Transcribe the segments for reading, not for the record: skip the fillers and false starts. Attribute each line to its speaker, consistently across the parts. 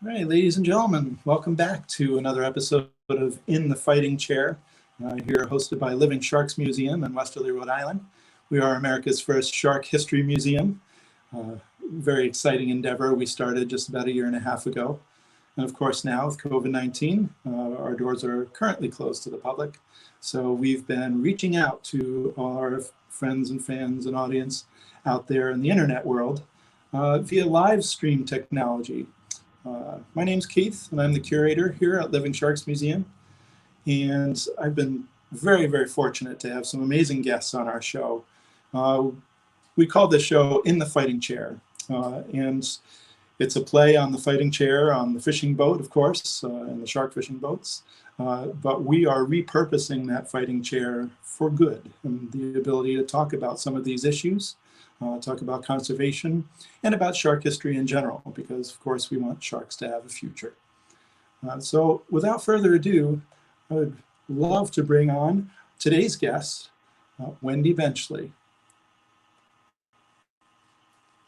Speaker 1: All right, ladies and gentlemen, welcome back to another episode of In the Fighting Chair, here hosted by Living Sharks Museum in Westerly, Rhode Island. We are America's first shark history museum. Very exciting endeavor we started just about a year and a half ago. And of course now with COVID-19, our doors are currently closed to the public. So we've been reaching out to all our friends and fans and audience out there in the internet world via live stream technology. My name's Keith, and I'm the curator here at Living Sharks Museum. And I've been very, very fortunate to have some amazing guests on our show. We call this show In the Fighting Chair. And it's a play on the fighting chair on the fishing boat, of course, and the shark fishing boats. But we are repurposing that fighting chair for good, and the ability to talk about some of these issues. Talk about conservation and about shark history in general, because of course we want sharks to have a future. So without further ado, I would love to bring on today's guest, Wendy Benchley.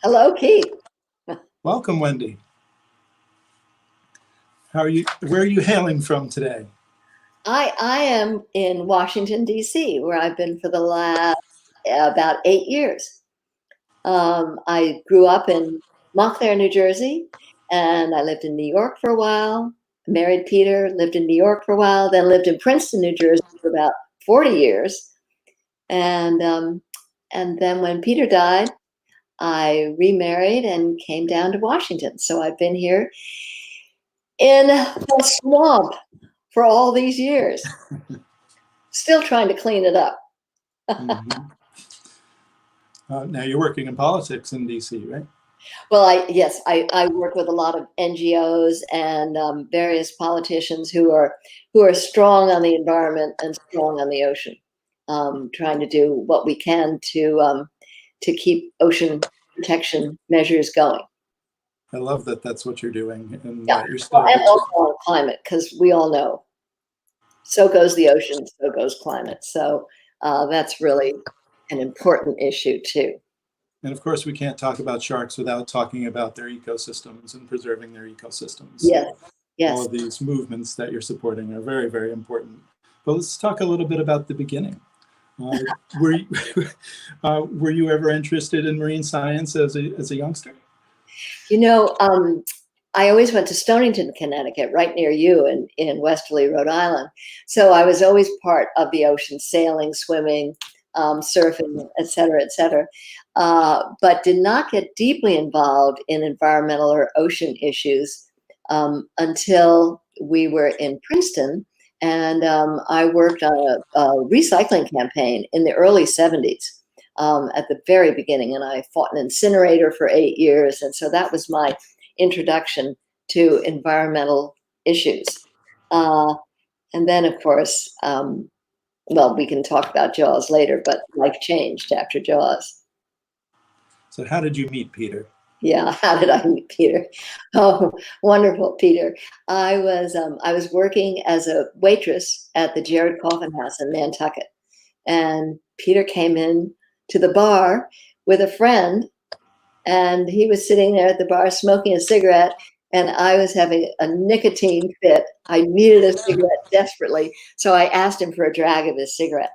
Speaker 2: Hello, Keith.
Speaker 1: Welcome, Wendy. How are you? Where are you hailing from today?
Speaker 2: I am in Washington, D.C., where I've been for the last about 8 years. I grew up in Montclair, New Jersey, and I lived in New York for a while. Married Peter, lived in New York for a while, then lived in Princeton, New Jersey for about 40 years. And then when Peter died, I remarried and came down to Washington. So I've been here in the swamp for all these years, still trying to clean it up.
Speaker 1: Mm-hmm. Now you're working in politics in DC, right?
Speaker 2: Well, I work with a lot of NGOs and various politicians who are strong on the environment and strong on the ocean, trying to do what we can to keep ocean protection measures going.
Speaker 1: I love that that's what you're doing. And
Speaker 2: Yeah,
Speaker 1: you're still
Speaker 2: and also on climate, because we all know, so goes the ocean, so goes climate. So that's really an important issue too.
Speaker 1: And of course, we can't talk about sharks without talking about their ecosystems and preserving their ecosystems.
Speaker 2: Yes, yes.
Speaker 1: All of these movements that you're supporting are very, very important. But let's talk a little bit about the beginning. Were you ever interested in marine science as a youngster?
Speaker 2: You know, I always went to Stonington, Connecticut, right near you in Westerly, Rhode Island. So I was always part of the ocean, sailing, swimming, surfing, et cetera, but did not get deeply involved in environmental or ocean issues until we were in Princeton. And I worked on a recycling campaign in the early 70s at the very beginning. And I fought an incinerator for 8 years. And so that was my introduction to environmental issues. And then, of course, well, we can talk about Jaws later, but life changed after Jaws.
Speaker 1: So how did you meet Peter?
Speaker 2: Yeah, how did I meet Peter? Oh, wonderful, Peter. I was working as a waitress at the Jared Coffin House in Nantucket, and Peter came in to the bar with a friend, and he was sitting there at the bar smoking a cigarette, and I was having a nicotine fit. I needed a cigarette desperately, so I asked him for a drag of his cigarette.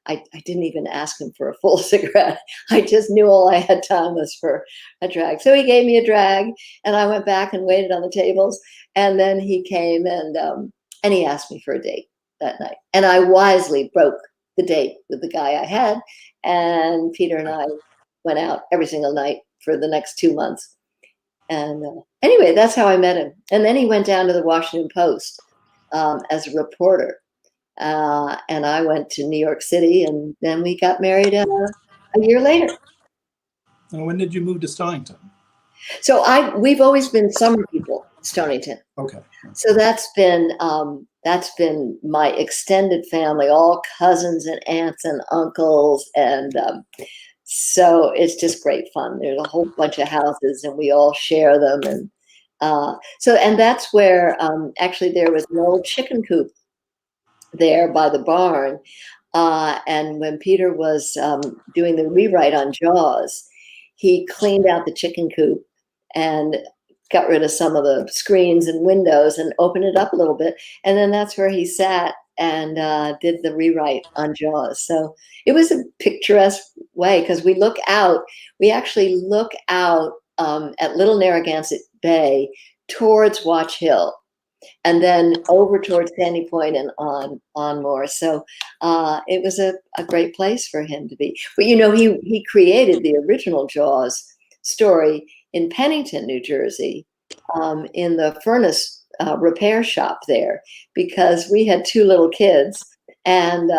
Speaker 2: I didn't even ask him for a full cigarette. I just knew all I had time was for a drag. So he gave me a drag, and I went back and waited on the tables. And then he came and he asked me for a date that night. And I wisely broke the date with the guy I had. And Peter and I went out every single night for the next 2 months. And anyway, that's how I met him. And then he went down to the Washington Post as a reporter. And I went to New York City, and then we got married a year later.
Speaker 1: And when did you move to Stonington?
Speaker 2: So we've always been summer people, Stonington.
Speaker 1: Okay.
Speaker 2: So that's been my extended family, all cousins and aunts and uncles, and so it's just great fun. There's a whole bunch of houses, and we all share them, and and that's where actually there was an old chicken coop there by the barn, and when Peter was doing the rewrite on Jaws, he cleaned out the chicken coop and got rid of some of the screens and windows and opened it up a little bit. And then that's where he sat and did the rewrite on Jaws. So it was a picturesque way, because we actually look out at Little Narragansett Bay towards Watch Hill, and then over towards Sandy Point and on more. So it was a great place for him to be. But he created the original Jaws story in Pennington, New Jersey, in the furnace repair shop there, because we had two little kids, and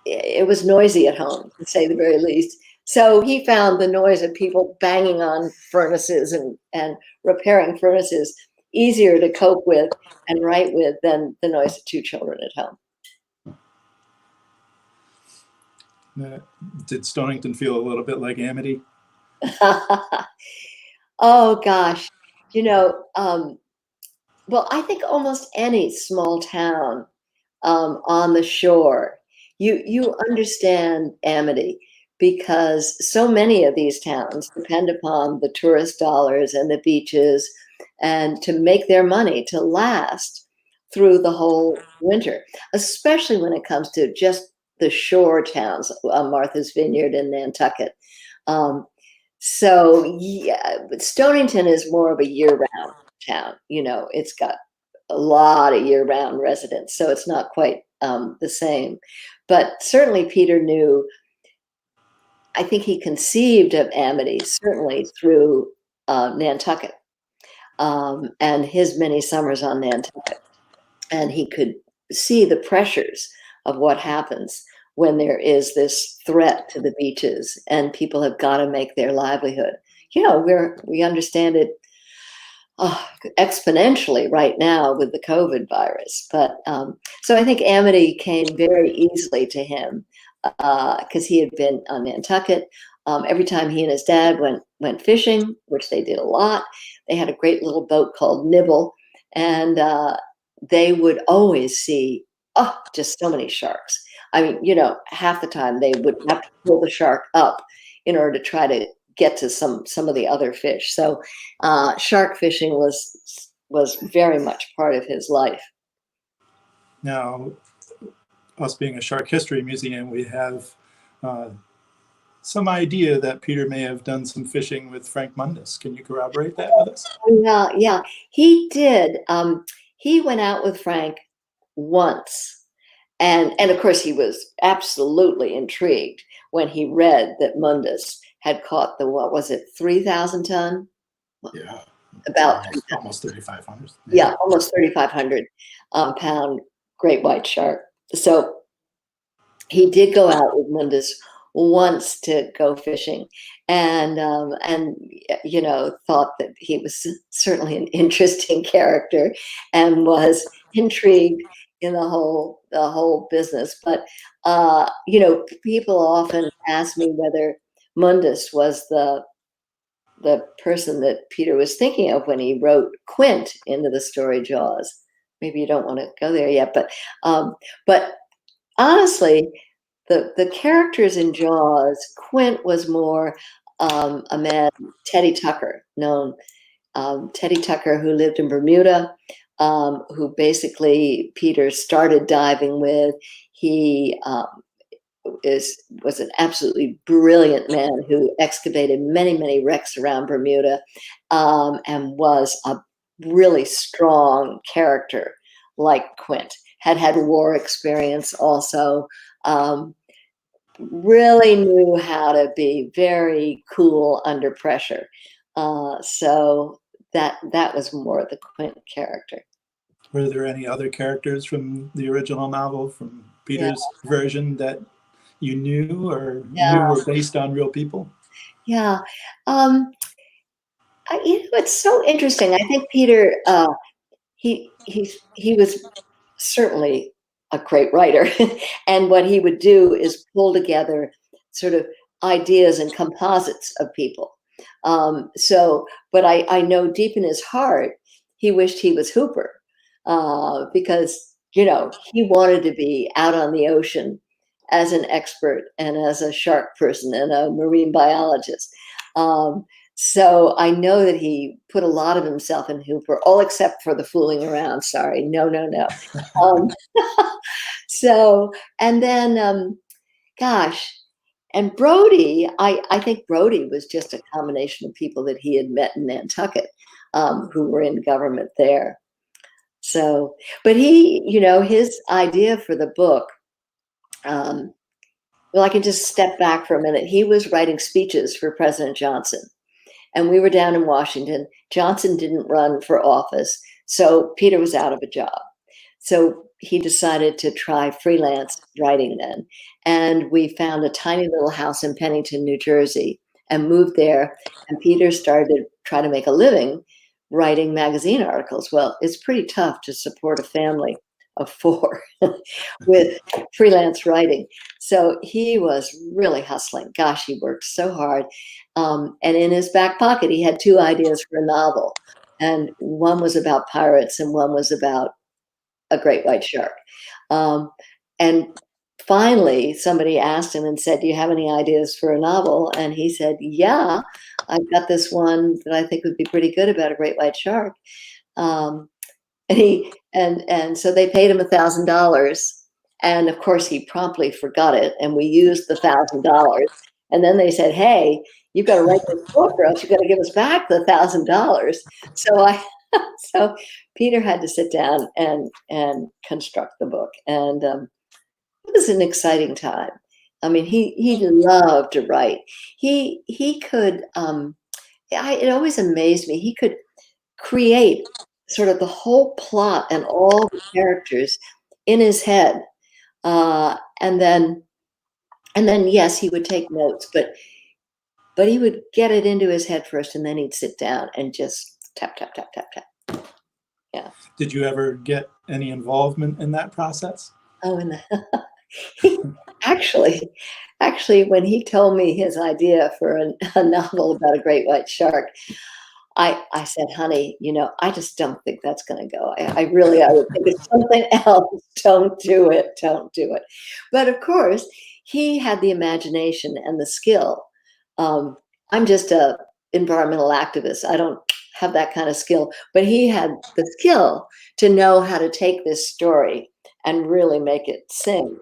Speaker 2: it was noisy at home, to say the very least. So he found the noise of people banging on furnaces and repairing furnaces easier to cope with and write with than the noise of two children at home.
Speaker 1: Did Stonington feel a little bit like Amity?
Speaker 2: Oh gosh, well, I think almost any small town on the shore, you understand Amity, because so many of these towns depend upon the tourist dollars and the beaches, and to make their money to last through the whole winter, especially when it comes to just the shore towns, Martha's Vineyard and Nantucket. Um, so yeah, but Stonington is more of a year-round town. It's got a lot of year-round residents, so it's not quite the same. But certainly Peter knew, I think he conceived of Amity certainly through Nantucket, and his many summers on Nantucket. And he could see the pressures of what happens when there is this threat to the beaches and people have got to make their livelihood. We understand it exponentially right now with the COVID virus. But so I think Amity came very easily to him, because he had been on Nantucket. Every time he and his dad went fishing, which they did a lot, they had a great little boat called Nibble, and they would always see just so many sharks. I mean, half the time they would have to pull the shark up in order to try to get to some of the other fish. So shark fishing was very much part of his life.
Speaker 1: Now, us being a shark history museum, we have some idea that Peter may have done some fishing with Frank Mundus. Can you corroborate that with us?
Speaker 2: Yeah, he did. He went out with Frank once. And of course, he was absolutely intrigued when he read that Mundus had caught the, what was it, 3,000 ton?
Speaker 1: Yeah.
Speaker 2: About
Speaker 1: almost 3,500.
Speaker 2: Yeah, almost 3,500 pound great white shark. So he did go out with Mundus once to go fishing, and thought that he was certainly an interesting character and was intrigued in the whole business. But people often ask me whether Mundus was the person that Peter was thinking of when he wrote Quint into the story Jaws. Maybe you don't want to go there yet, but honestly, the characters in Jaws, Quint was more a man, Teddy Tucker, Teddy Tucker, who lived in Bermuda, who basically Peter started diving with. He was an absolutely brilliant man who excavated many wrecks around Bermuda, and was a really strong character like Quint. Had war experience also, really knew how to be very cool under pressure. So that was more the Quint character.
Speaker 1: Were there any other characters from the original novel, from Peter's version, that you knew or knew were based on real people?
Speaker 2: Yeah. It's so interesting. I think Peter, he was certainly a great writer. And what he would do is pull together sort of ideas and composites of people. But I know deep in his heart, he wished he was Hooper, because, he wanted to be out on the ocean as an expert and as a shark person and a marine biologist. So I know that he put a lot of himself in Hooper, all except for the fooling around. Sorry, no, no, no. Um, so, and then, gosh, and Brody, I think Brody was just a combination of people that he had met in Nantucket, who were in government there. So, but he, his idea for the book, um, well, I can just step back for a minute. He was writing speeches for President Johnson, and we were down in Washington. Johnson didn't run for office, so Peter was out of a job. So he decided to try freelance writing then. And we found a tiny little house in Pennington, New Jersey, and moved there. And Peter started to try to make a living writing magazine articles. Well, it's pretty tough to support a family of four with freelance writing. So he was really hustling. Gosh, he worked so hard. And in his back pocket, he had two ideas for a novel. And one was about pirates and one was about a great white shark. Um, and finally, somebody asked him and said, "Do you have any ideas for a novel?" And he said, "Yeah, I've got this one that I think would be pretty good about a great white shark." Um, and so they paid him $1,000, and of course he promptly forgot it, and we used the $1,000. And then they said, "Hey, you've got to write this book, or else you've got to give us back the $1,000." So so Peter had to sit down and construct the book, and it was an exciting time. I mean, he loved to write. He could. It always amazed me. He could create sort of the whole plot and all the characters in his head, and then yes, he would take notes, but he would get it into his head first, and then he'd sit down and just tap tap tap tap tap. Yeah.
Speaker 1: Did you ever get any involvement in that process?
Speaker 2: Oh, and actually, when he told me his idea for a novel about a great white shark, I said, "Honey, I just don't think that's going to go. I would think it's something else. Don't do it. Don't do it." But of course, he had the imagination and the skill. I'm just a environmental activist. I don't have that kind of skill, but he had the skill to know how to take this story and really make it sing.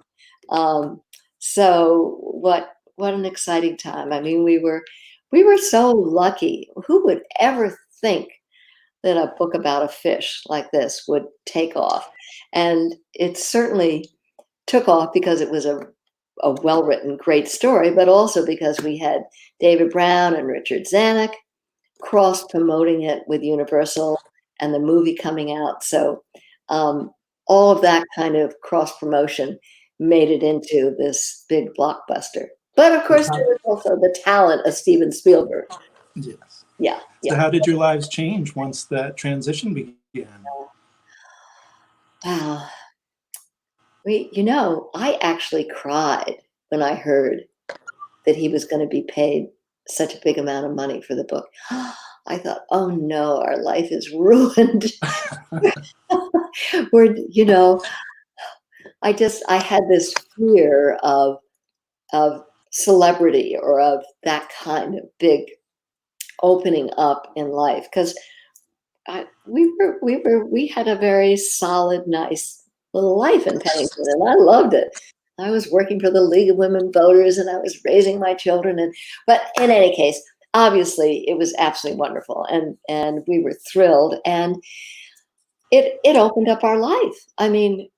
Speaker 2: Um, so what an exciting time. I mean, we were so lucky. Who would ever think that a book about a fish like this would take off? And it certainly took off because it was a well-written, great story, but also because we had David Brown and Richard Zanuck cross-promoting it with Universal and the movie coming out. So all of that kind of cross-promotion made it into this big blockbuster. But of course, there was also the talent of Steven Spielberg.
Speaker 1: Yes.
Speaker 2: Yeah.
Speaker 1: So how did your lives change once that transition began?
Speaker 2: Wow. I actually cried when I heard that he was going to be paid such a big amount of money for the book. I thought, oh no, our life is ruined. We're, I had this fear of celebrity or of that kind of big opening up in life, because we had a very solid, nice little life in Pennington, and I loved it. I was working for the League of Women Voters, and I was raising my children. But in any case, obviously, it was absolutely wonderful, and we were thrilled, and it opened up our life. I mean,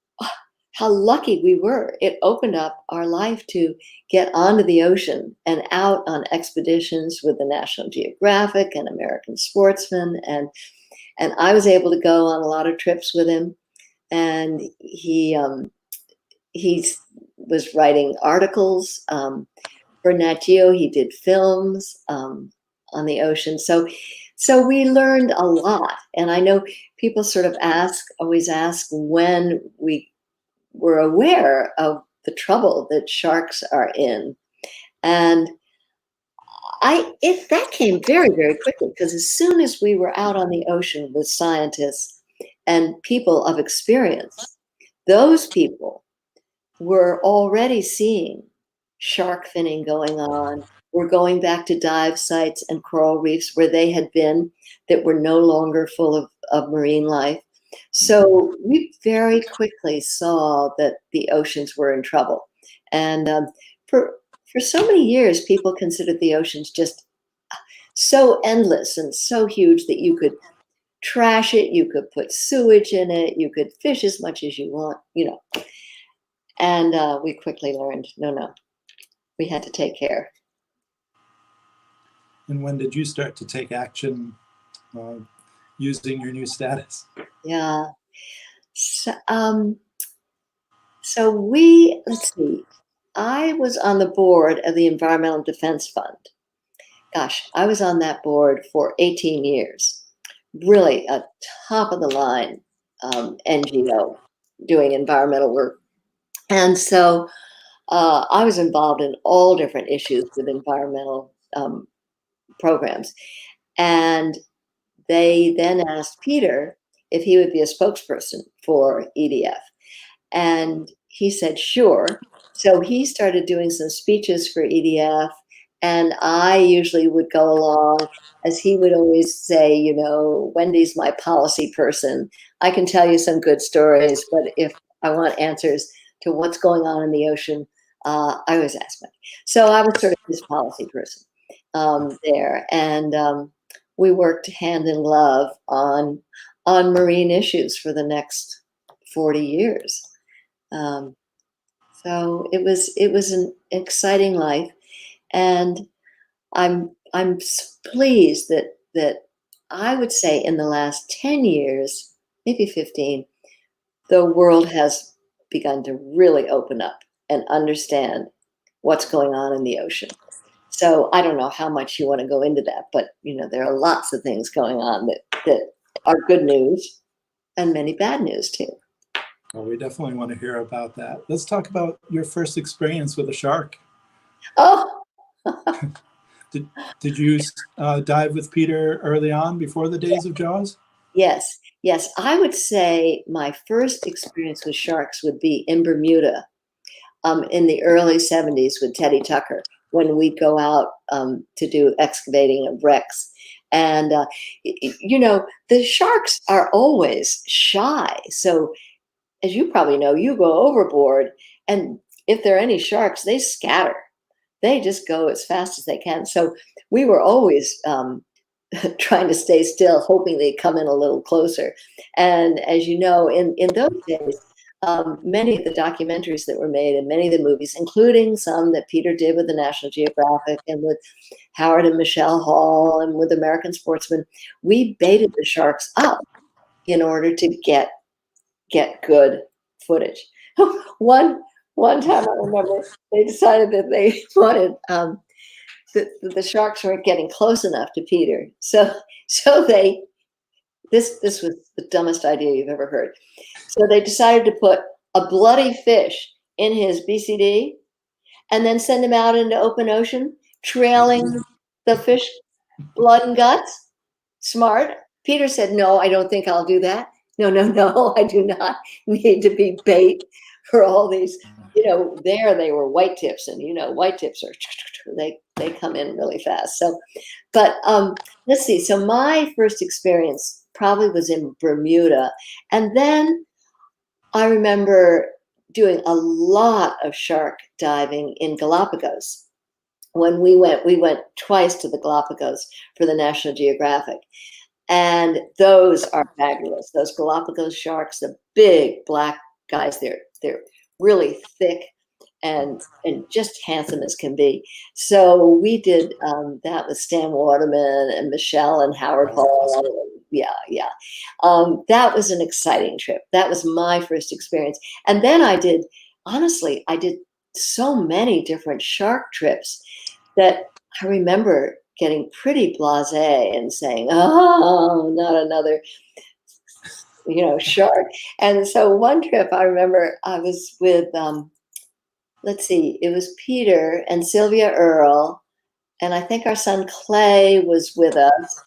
Speaker 2: how lucky we were. It opened up our life to get onto the ocean and out on expeditions with the National Geographic and American Sportsman, and I was able to go on a lot of trips with him. And he was writing articles for Nat Geo. He did films on the ocean. So we learned a lot. And I know people sort of always ask when we were aware of the trouble that sharks are in. And that came very, very quickly, because as soon as we were out on the ocean with scientists and people of experience, those people were already seeing shark finning going on. We're going back to dive sites and coral reefs where they had been that were no longer full of marine life. So we very quickly saw that the oceans were in trouble. And for so many years, people considered the oceans just so endless and so huge that you could trash it, you could put sewage in it, you could fish as much as you want, you know. And we quickly learned, no, we had to take care.
Speaker 1: And when did you start to take action using your new status?
Speaker 2: Yeah. So let's see, I was on the board of the Environmental Defense Fund. Gosh, I was on that board for 18 years. Really a top of the line NGO doing environmental work. And so I was involved in all different issues with environmental programs. And they then asked Peter if he would be a spokesperson for EDF. And he said, sure. So he started doing some speeches for EDF. And I usually would go along, as he would always say, you know, Wendy's my policy person. I can tell you some good stories, but if I want answers to what's going on in the ocean, I always ask Wendy. So I was sort of his policy person there. And we worked hand in glove on marine issues for the next 40 years. So it was an exciting life, and I'm pleased that I would say in the last 10 years, maybe 15, the world has begun to really open up and understand what's going on in the ocean. So I don't know how much you want to go into that, but you know, there are lots of things going on that are good news and many bad news too.
Speaker 1: Well, we definitely want to hear about that. Let's talk about your first experience with a shark.
Speaker 2: Oh,
Speaker 1: Did you dive with Peter early on before the days of Jaws?
Speaker 2: yes. I would say my first experience with sharks would be in Bermuda in the early 70s with Teddy Tucker, when we'd go out to do excavating of wrecks. And, you know, the sharks are always shy. So as you probably know, you go overboard, and if there are any sharks, they scatter. They just go as fast as they can. So we were always trying to stay still, hoping they'd come in a little closer. And as you know, in those days, many of the documentaries that were made and many of the movies, including some that Peter did with the National Geographic and with Howard and Michelle Hall and with American Sportsman, we baited the sharks up in order to get good footage. One time I remember they decided that they wanted the sharks weren't getting close enough to Peter, so they this was the dumbest idea you've ever heard. So they decided to put a bloody fish in his BCD and then send him out into open ocean, trailing the fish blood and guts. Smart. Peter said, no, I don't think I'll do that. No, I do not need to be bait for all these, you know, there they were white tips, and you know, white tips are, they come in really fast. So, but let's see. So my first experience probably was in Bermuda. And then I remember doing a lot of shark diving in Galapagos. When we went twice to the Galapagos for the National Geographic. And those are fabulous. Those Galapagos sharks, the big black guys, they're really thick and just handsome as can be. So we did that with Stan Waterman and Michelle and Howard Hall. Yeah. That was an exciting trip. That was my first experience. And then I did so many different shark trips that I remember getting pretty blasé and saying, oh, not another, you know, shark. And so one trip I remember I was with, let's see, it was Peter and Sylvia Earle, and I think our son Clay was with us.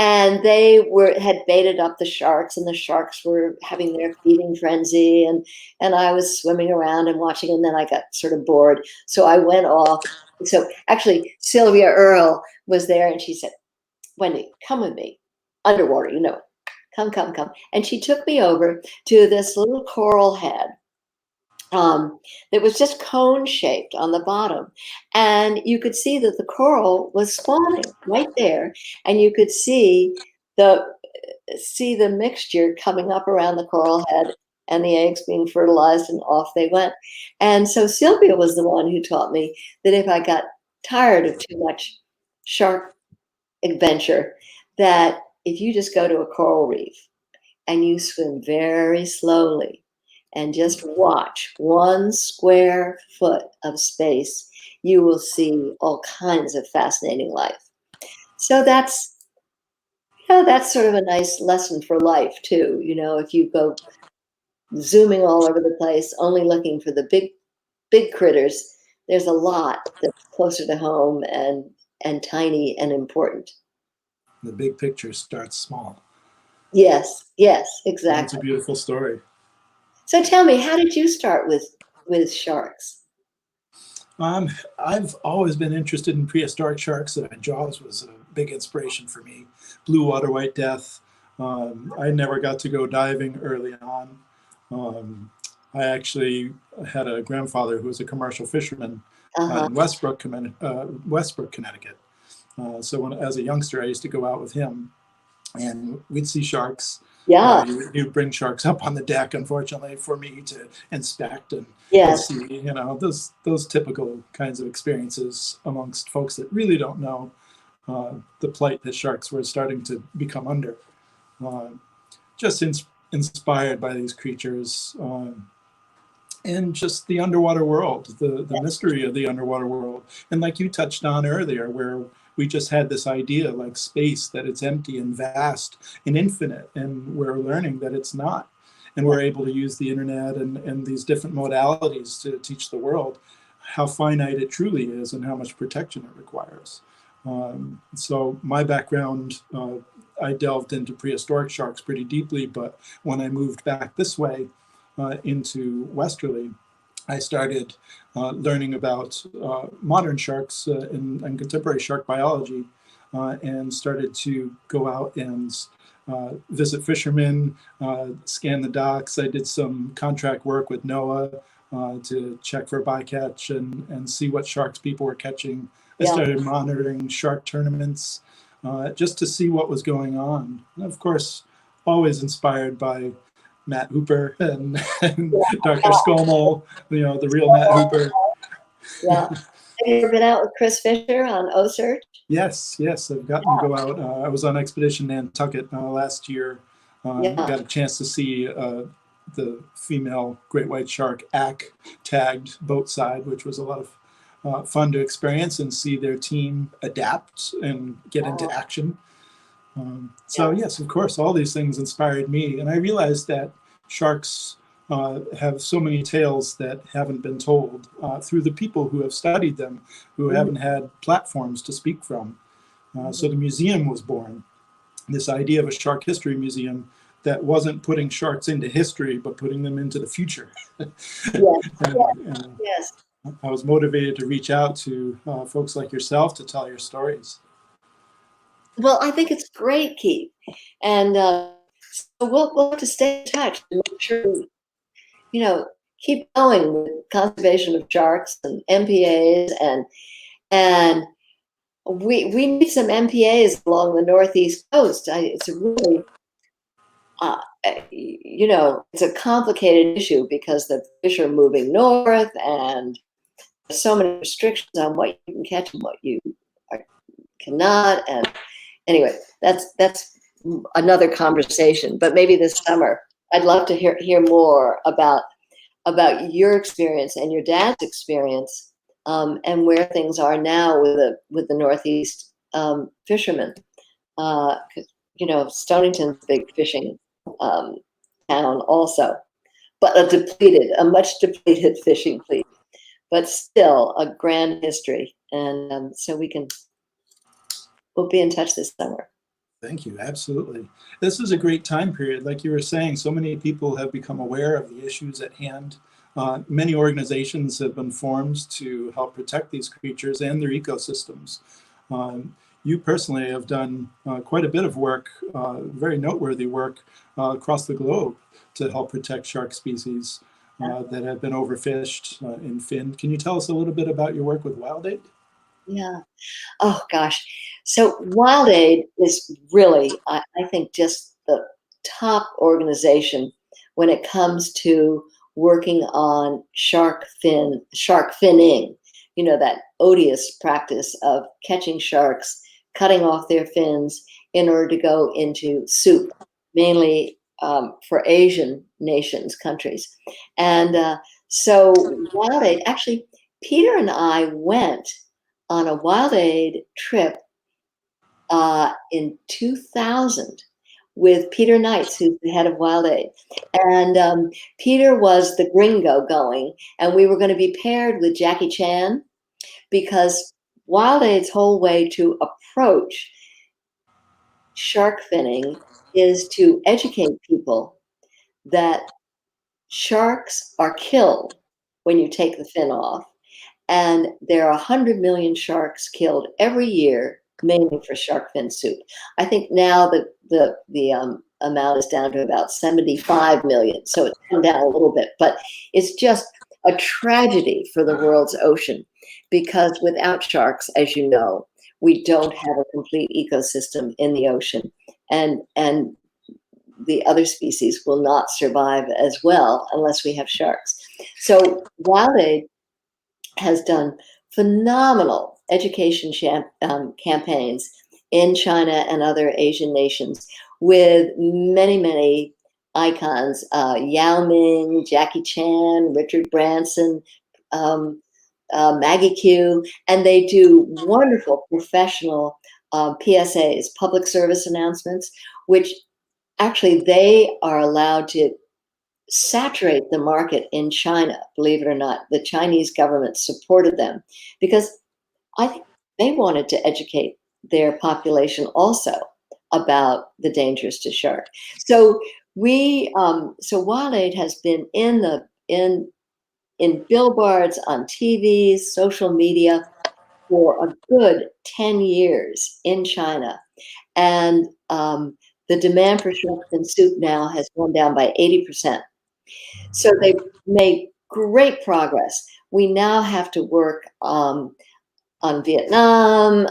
Speaker 2: And they had baited up the sharks, and the sharks were having their feeding frenzy, and I was swimming around and watching, and then I got sort of bored. So I went off. So actually, Sylvia Earle was there, and she said, "Wendy, come with me, underwater, come, come, come." And she took me over to this little coral head that was just cone shaped on the bottom. And you could see that the coral was spawning right there. And you could see the mixture coming up around the coral head and the eggs being fertilized, and off they went. And so Sylvia was the one who taught me that if I got tired of too much shark adventure, that if you just go to a coral reef and you swim very slowly and just watch 1 square foot of space, you will see all kinds of fascinating life. So that's sort of a nice lesson for life too. If you go zooming all over the place, only looking for the big critters, there's a lot that's closer to home and tiny and important.
Speaker 1: The big picture starts small.
Speaker 2: Yes, exactly.
Speaker 1: That's a beautiful story.
Speaker 2: So tell me, how did you start with sharks?
Speaker 1: I've always been interested in prehistoric sharks. Jaws was a big inspiration for me. Blue water white death. I never got to go diving early on. I actually had a grandfather who was a commercial fisherman in Westbrook, Connecticut. So as a youngster, I used to go out with him, and we'd see sharks.
Speaker 2: Yeah.
Speaker 1: You'd bring sharks up on the deck, unfortunately, for me to inspect and see, those typical kinds of experiences amongst folks that really don't know the plight that sharks were starting to become under. Just inspired by these creatures, and just the underwater world, the mystery of the underwater world. And like you touched on earlier, where we just had this idea like space, that it's empty and vast and infinite, and we're learning that it's not. And we're able to use the internet and these different modalities to teach the world how finite it truly is and how much protection it requires. So my background, I delved into prehistoric sharks pretty deeply, but when I moved back this way into Westerly, I started learning about modern sharks and contemporary shark biology, and started to go out and visit fishermen, scan the docks. I did some contract work with NOAA to check for bycatch and see what sharks people were catching. I started monitoring shark tournaments just to see what was going on. And of course, always inspired by Matt Hooper and Dr. Scomo, the real Matt Hooper.
Speaker 2: Yeah. Have you ever been out with Chris Fisher on O-Search?
Speaker 1: Yes, I've gotten to go out. I was on Expedition Nantucket last year. Got a chance to see the female great white shark tagged boat side, which was a lot of fun to experience and see their team adapt and get into action. So yes, of course, all these things inspired me. And I realized that sharks have so many tales that haven't been told through the people who have studied them, who haven't had platforms to speak from. So the museum was born, this idea of a shark history museum that wasn't putting sharks into history, but putting them into the future.
Speaker 2: Yes.
Speaker 1: I was motivated to reach out to folks like yourself to tell your stories.
Speaker 2: Well, I think it's great, Keith. And so we'll have to stay in touch and make sure keep going with conservation of sharks and MPAs, and we need some MPAs along the Northeast coast. It's a really it's a complicated issue because the fish are moving north, and there's so many restrictions on what you can catch and what you cannot. And anyway, that's another conversation. But maybe this summer, I'd love to hear more about your experience and your dad's experience, and where things are now with the Northeast fishermen. Stonington's a big fishing town also, but a much depleted fishing fleet, but still a grand history. And so we'll be in touch this summer.
Speaker 1: Thank you. Absolutely. This is a great time period. Like you were saying, so many people have become aware of the issues at hand. Many organizations have been formed to help protect these creatures and their ecosystems. You personally have done quite a bit of work, very noteworthy work across the globe to help protect shark species that have been overfished in Finn. Can you tell us a little bit about your work with Wild Aid?
Speaker 2: Yeah. Oh gosh. So Wild Aid is really, I think, just the top organization when it comes to working on shark finning, that odious practice of catching sharks, cutting off their fins in order to go into soup, mainly for Asian nations, countries. And so Wild Aid, actually, Peter and I went on a Wild Aid trip in 2000 with Peter Knights, who's the head of Wild Aid. And Peter was the gringo going, and we were going to be paired with Jackie Chan because Wild Aid's whole way to approach shark finning is to educate people that sharks are killed when you take the fin off. And there are 100 million sharks killed every year, mainly for shark fin soup. I think now the amount is down to about 75 million, so it's come down a little bit. But it's just a tragedy for the world's ocean because without sharks, as you know, we don't have a complete ecosystem in the ocean, and the other species will not survive as well unless we have sharks. So Wild Aid has done phenomenal education campaigns in China and other Asian nations with many, many icons, Yao Ming, Jackie Chan, Richard Branson, Maggie Q, and they do wonderful professional PSAs, public service announcements, which actually they are allowed to saturate the market in China. Believe it or not, the Chinese government supported them because I think they wanted to educate their population also about the dangers to shark. So so Wild Aid has been in billboards, on TV, social media for a good 10 years in China, and the demand for shark fin soup now has gone down by 80%. So they've made great progress. We now have to work on Vietnam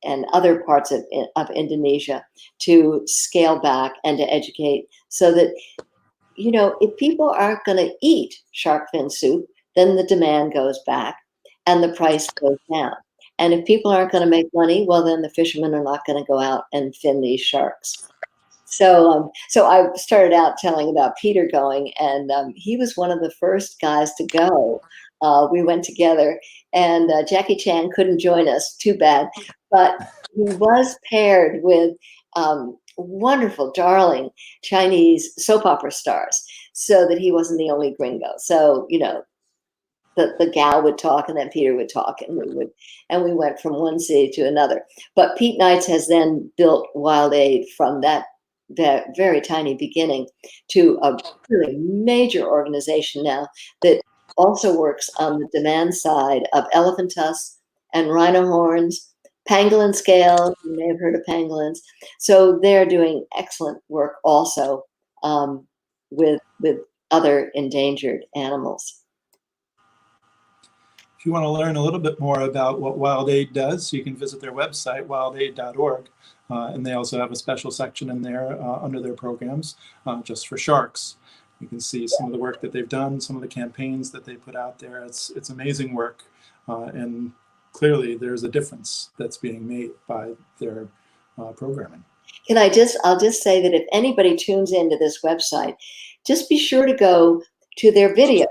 Speaker 2: and other parts of Indonesia to scale back and to educate so that, if people aren't going to eat shark fin soup, then the demand goes back and the price goes down. And if people aren't going to make money, well, then the fishermen are not going to go out and fin these sharks. So I started out telling about Peter going, and he was one of the first guys to go. We went together, and Jackie Chan couldn't join us, too bad, but he was paired with wonderful, darling Chinese soap opera stars, so that he wasn't the only gringo. So, the gal would talk and then Peter would talk and we went from one city to another. But Pete Knights has then built Wild Aid from that very tiny beginning to a really major organization now that also works on the demand side of elephant tusks and rhino horns, pangolin scales. You may have heard of pangolins. So they're doing excellent work also with other endangered animals.
Speaker 1: If you want to learn a little bit more about what Wild Aid does, you can visit their website, wildaid.org. And they also have a special section in there under their programs just for sharks. You can see some of the work that they've done, some of the campaigns that they put out there. It's amazing work. And clearly there's a difference that's being made by their programming.
Speaker 2: I'll just say that if anybody tunes into this website, just be sure to go to their videos.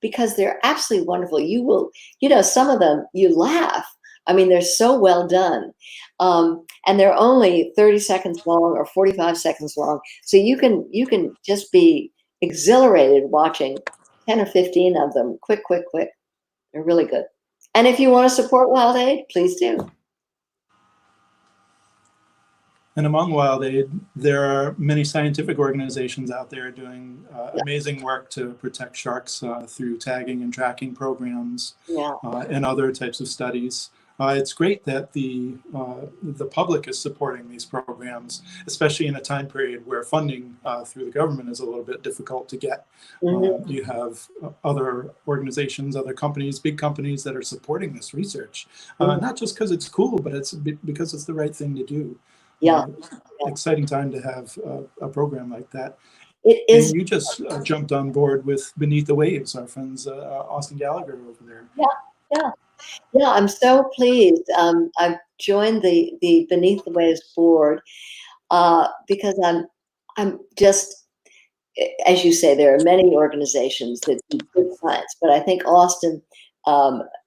Speaker 2: Because they're absolutely wonderful. You will, some of them you laugh. I mean, they're so well done. And they're only 30 seconds long or 45 seconds long. So you can just be exhilarated watching 10 or 15 of them. Quick. They're really good. And if you want to support Wild Aid, please do.
Speaker 1: And among Wild Aid, there are many scientific organizations out there doing amazing work to protect sharks through tagging and tracking programs and other types of studies. It's great that the public is supporting these programs, especially in a time period where funding through the government is a little bit difficult to get. You have other organizations, other companies, big companies that are supporting this research, not just because it's cool, but it's because it's the right thing to do. Exciting time to have a program like that.
Speaker 2: It is.
Speaker 1: And you just jumped on board with Beneath the Waves, our friends Austin Gallagher over there.
Speaker 2: Yeah, I'm so pleased. I've joined the Beneath the Waves board because I'm just, as you say, there are many organizations that do good science, but I think Austin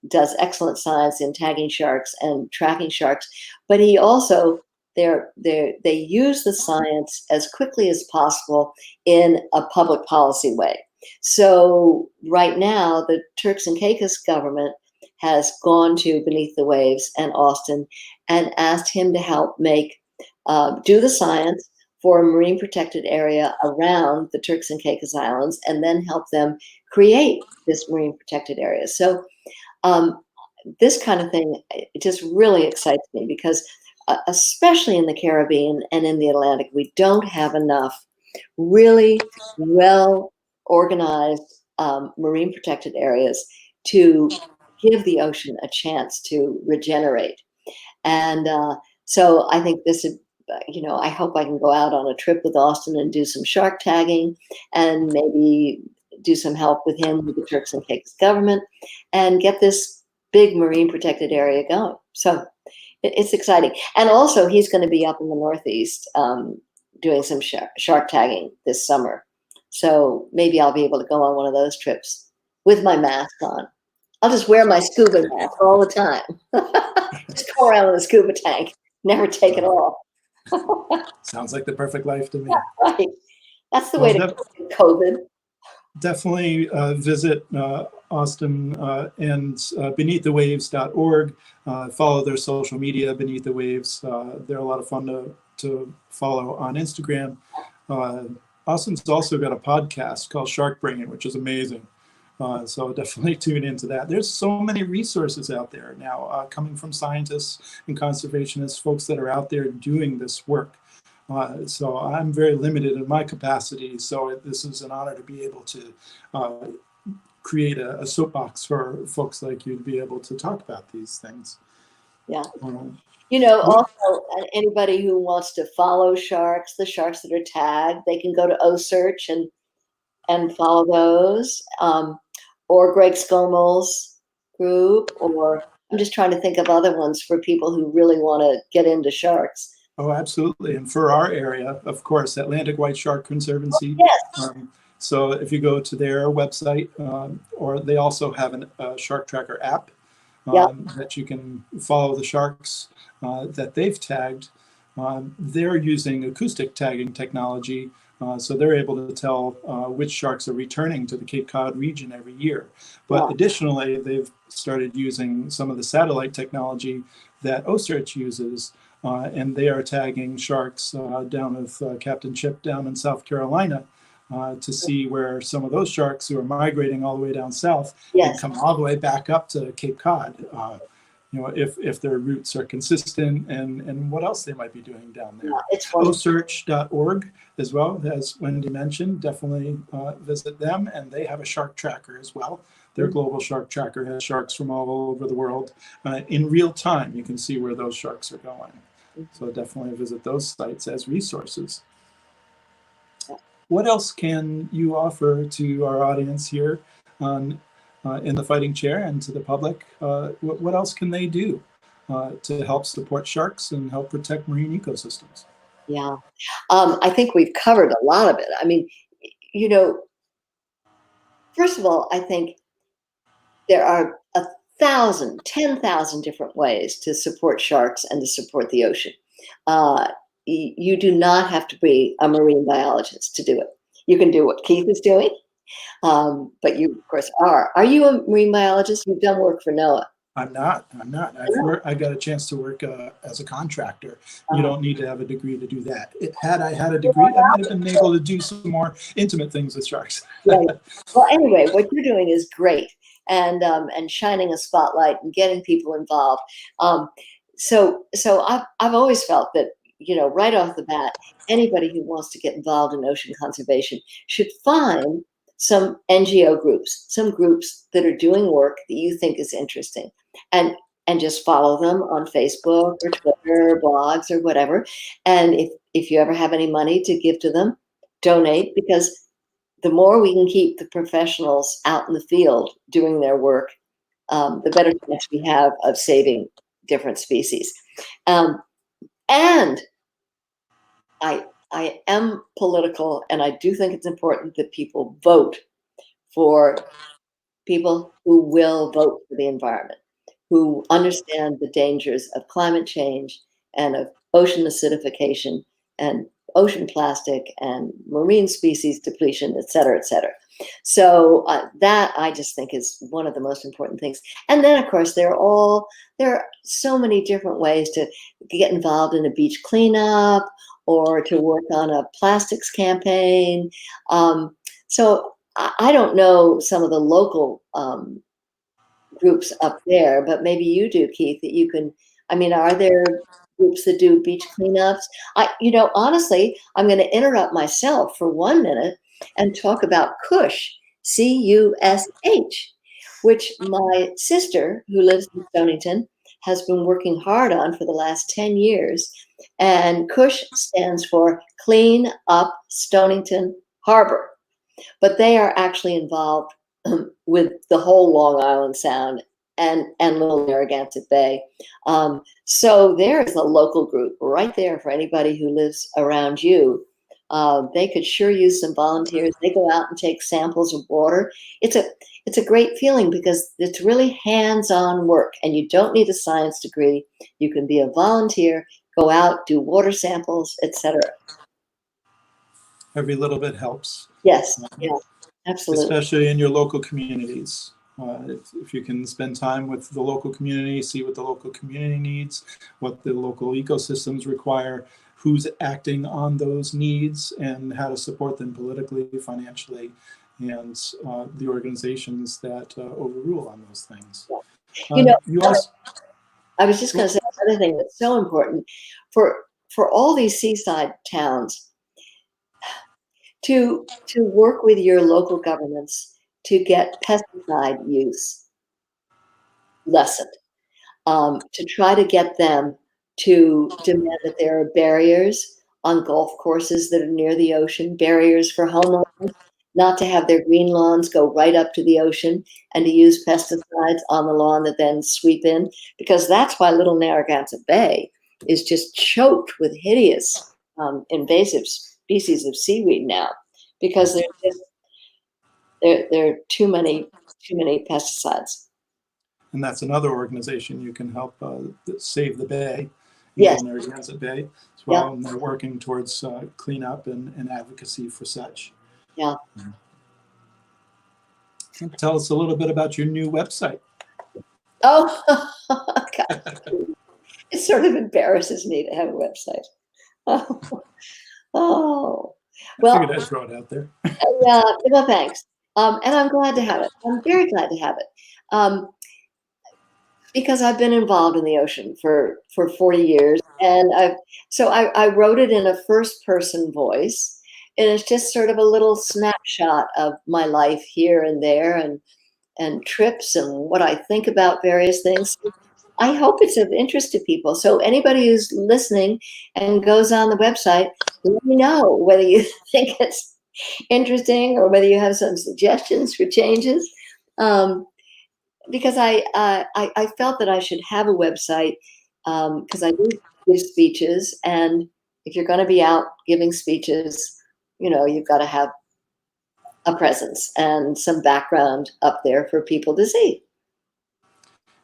Speaker 2: does excellent science in tagging sharks and tracking sharks. But he also they use the science as quickly as possible in a public policy way. So right now, the Turks and Caicos government has gone to Beneath the Waves and Austin and asked him to help do the science for a marine protected area around the Turks and Caicos Islands, and then help them create this marine protected area. So this kind of thing, it just really excites me because especially in the Caribbean and in the Atlantic, we don't have enough really well organized marine protected areas to give the ocean a chance to regenerate. And so I think this is, I hope I can go out on a trip with Austin and do some shark tagging and maybe do some help with him with the Turks and Caicos government and get this big marine protected area going. So it's exciting. And also he's going to be up in the Northeast doing some shark tagging this summer. So maybe I'll be able to go on one of those trips with my mask on. I'll just wear my scuba mask all the time. Just go around with a scuba tank, never take it off.
Speaker 1: Sounds like the perfect life to me.
Speaker 2: Yeah, right. That's the way to COVID.
Speaker 1: Definitely visit Austin and beneaththewaves.org. Follow their social media, Beneath the Waves. They're a lot of fun to follow on Instagram. Austin's also got a podcast called Shark Bringing, which is amazing. So definitely tune into that. There's so many resources out there now coming from scientists and conservationists, folks that are out there doing this work. So I'm very limited in my capacity. So this is an honor to be able to create a soapbox for folks like you to be able to talk about these things.
Speaker 2: Yeah. Also anybody who wants to follow sharks, the sharks that are tagged, they can go to OSearch and follow those. Or Greg Scomel's group, or I'm just trying to think of other ones for people who really want to get into sharks.
Speaker 1: Oh, absolutely. And for our area, of course, Atlantic White Shark Conservancy.
Speaker 2: Yes.
Speaker 1: So if you go to their website, or they also have a shark tracker app that you can follow the sharks that they've tagged. They're using acoustic tagging technology. So they're able to tell which sharks are returning to the Cape Cod region every year. But additionally, they've started using some of the satellite technology that OSearch uses, and they are tagging sharks down with Captain Chip down in South Carolina to see where some of those sharks who are migrating all the way down south and come all the way back up to Cape Cod. If their routes are consistent and what else they might be doing down there. OSearch.org as well, as Wendy mentioned, definitely visit them, and they have a shark tracker as well. Their global shark tracker has sharks from all over the world. In real time, you can see where those sharks are going. So definitely visit those sites as resources. What else can you offer to our audience here on in the Fighting Chair and to the public? What else can they do to help support sharks and help protect marine ecosystems?
Speaker 2: Yeah, I think we've covered a lot of it. I mean, first of all, I think there are 1,000, 10,000 different ways to support sharks and to support the ocean. You do not have to be a marine biologist to do it. You can do what Keith is doing. But you, of course, are. Are you a marine biologist? You've done work for NOAA.
Speaker 1: I'm not. I got a chance to work as a contractor. You
Speaker 2: Uh,
Speaker 1: don't need to have a degree to do that. Had I had a degree, I might have been able to do some more intimate things with sharks.
Speaker 2: Right. Well, anyway, what you're doing is great, and shining a spotlight and getting people involved. Um, so I've always felt that, right off the bat, anybody who wants to get involved in ocean conservation should find some NGO groups, some groups that are doing work that you think is interesting, and and just follow them on Facebook or Twitter or blogs or whatever. And if you ever have any money to give to them, donate, because the more we can keep the professionals out in the field doing their work, the better chance we have of saving different species. Um, and I am political, and I do think it's important that people vote for people who will vote for the environment, who understand the dangers of climate change and of ocean acidification and ocean plastic and marine species depletion, et cetera, et cetera. So that, I just think, is one of the most important things. And then, of course, there are so many different ways to get involved in a beach cleanup or to work on a plastics campaign. So I don't know some of the local groups up there, but maybe you do, Keith, that you can. I mean, are there groups that do beach cleanups? Honestly, I'm going to interrupt myself for 1 minute and talk about Cush, Cush, which my sister, who lives in Stonington, has been working hard on for the last 10 years. And Cush stands for Clean Up Stonington Harbor. But they are actually involved with the whole Long Island Sound and Little Narragansett Bay. So there is a local group right there for anybody who lives around you. They could sure use some volunteers. They go out and take samples of water. It's a great feeling because it's really hands-on work, and you don't need a science degree. You can be a volunteer, go out, do water samples, etc.
Speaker 1: Every little bit helps.
Speaker 2: Yes, yeah, absolutely.
Speaker 1: Especially in your local communities. If you can spend time with the local community, see what the local community needs, what the local ecosystems require, who's acting on those needs, and how to support them politically, financially, and the organizations that overrule on those things.
Speaker 2: I was just going to say another thing that's so important for all these seaside towns to work with your local governments to get pesticide use lessened, to try to get them to demand that there are barriers on golf courses that are near the ocean, barriers for homeowners not to have their green lawns go right up to the ocean, and to use pesticides on the lawn that then sweep in, because that's why Little Narragansett Bay is just choked with hideous invasive species of seaweed now, because there are too many pesticides.
Speaker 1: And that's another organization you can help save the bay,
Speaker 2: Yes.
Speaker 1: Narragansett Bay as well, and they're working towards cleanup and advocacy for such.
Speaker 2: Yeah.
Speaker 1: Tell us a little bit about your new website.
Speaker 2: Oh, God. It sort of embarrasses me to have a website. Oh. Well,
Speaker 1: I figured I'd throw it out there.
Speaker 2: Yeah, well, thanks. And I'm glad to have it. I'm very glad to have it. Because I've been involved in the ocean for 40 years. And I wrote it in a first person voice. And it's just sort of a little snapshot of my life here and there, and trips and what I think about various things. I hope it's of interest to people. So anybody who's listening and goes on the website, let me know whether you think it's interesting or whether you have some suggestions for changes. Because I felt that I should have a website, because I do give speeches, and if you're going to be out giving speeches, you've got to have a presence and some background up there for people to see.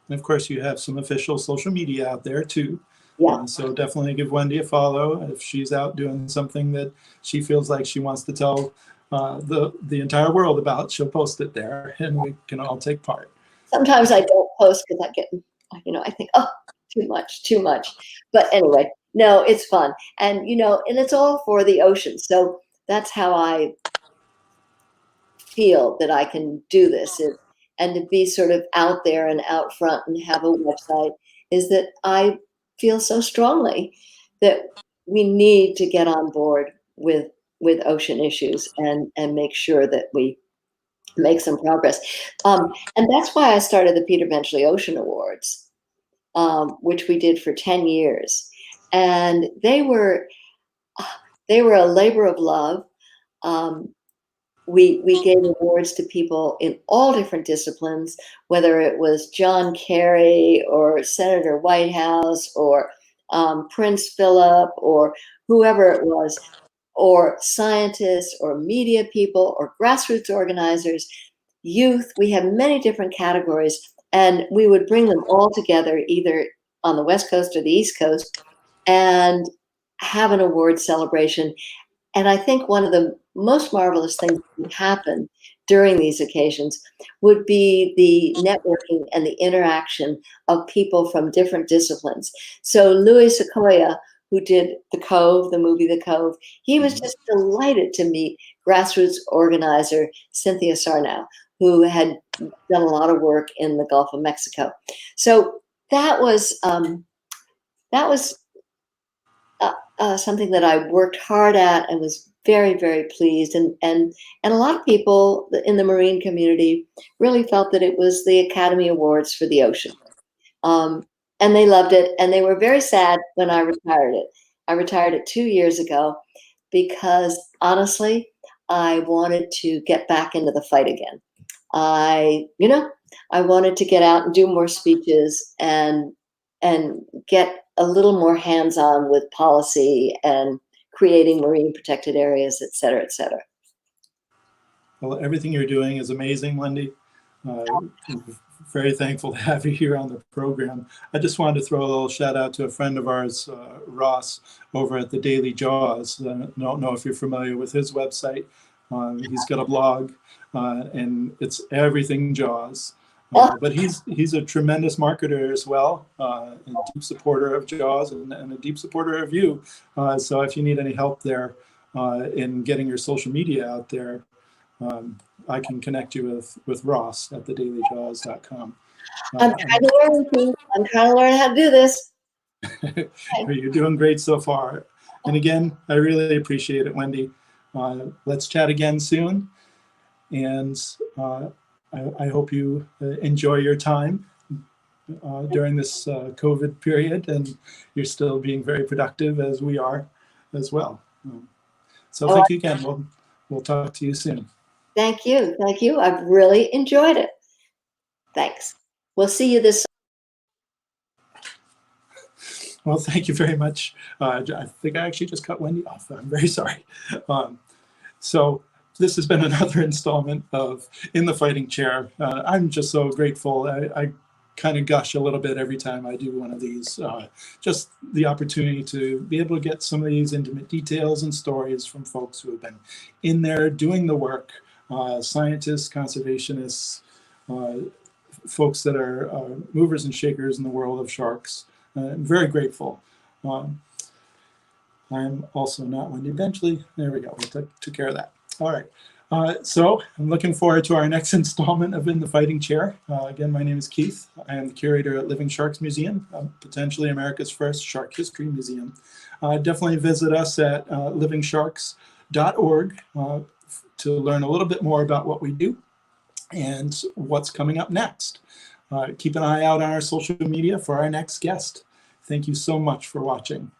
Speaker 1: And of course, you have some official social media out there too.
Speaker 2: Yeah.
Speaker 1: So definitely give Wendy a follow if she's out doing something that she feels like she wants to tell the entire world about. She'll post it there, and we can all take part.
Speaker 2: Sometimes I don't post because I get, I think, oh, too much. But anyway, no, it's fun. And, and it's all for the ocean. So that's how I feel that I can do this. And to be sort of out there and out front and have a website is that I feel so strongly that we need to get on board with ocean issues and make sure that we make some progress. And that's why I started the Peter Benchley Ocean Awards, which we did for 10 years. And they were a labor of love. We gave awards to people in all different disciplines, whether it was John Kerry or Senator Whitehouse or Prince Philip or whoever it was, or scientists or media people or grassroots organizers, youth. We have many different categories, and we would bring them all together either on the West Coast or the East Coast and have an award celebration. And I think one of the most marvelous things that can happen during these occasions would be the networking and the interaction of people from different disciplines. So Louis Sequoia, who did The Cove, the movie The Cove, he was just delighted to meet grassroots organizer Cynthia Sarnow, who had done a lot of work in the Gulf of Mexico. So that was something that I worked hard at and was very, very pleased. And a lot of people in the marine community really felt that it was the Academy Awards for the ocean. And they loved it. And they were very sad when I retired it. I retired it 2 years ago because honestly, I wanted to get back into the fight again. I wanted to get out and do more speeches and get a little more hands-on with policy and creating marine protected areas, et cetera, et cetera.
Speaker 1: Well, everything you're doing is amazing, Wendy. Very thankful to have you here on the program. I just wanted to throw a little shout out to a friend of ours, Ross, over at the Daily Jaws. I don't know if you're familiar with his website. He's got a blog, and it's everything Jaws. But he's a tremendous marketer as well, and a deep supporter of Jaws and a deep supporter of you. So if you need any help there in getting your social media out there, I can connect you with Ross at thedailyjaws.com.
Speaker 2: I'm trying to learn how to do this.
Speaker 1: You're doing great so far. And again, I really appreciate it, Wendy. Let's chat again soon. And I hope you enjoy your time during this COVID period, and you're still being very productive as we are as well. So thank you again. We'll talk to you soon.
Speaker 2: Thank you. I've really enjoyed it. Thanks. We'll see you this.
Speaker 1: Well, thank you very much. I think I actually just cut Wendy off. I'm very sorry. So this has been another installment of In the Fighting Chair. I'm just so grateful. I kind of gush a little bit every time I do one of these. Just the opportunity to be able to get some of these intimate details and stories from folks who have been in there doing the work, scientists, conservationists, folks that are movers and shakers in the world of sharks. I'm very grateful. I'm also not Wendy Benchley. There we go. We took care of that. All right. So I'm looking forward to our next installment of In the Fighting Chair. Again, my name is Keith. I am the curator at Living Sharks Museum, potentially America's first shark history museum. Definitely visit us at livingsharks.org to learn a little bit more about what we do and what's coming up next. Keep an eye out on our social media for our next guest. Thank you so much for watching.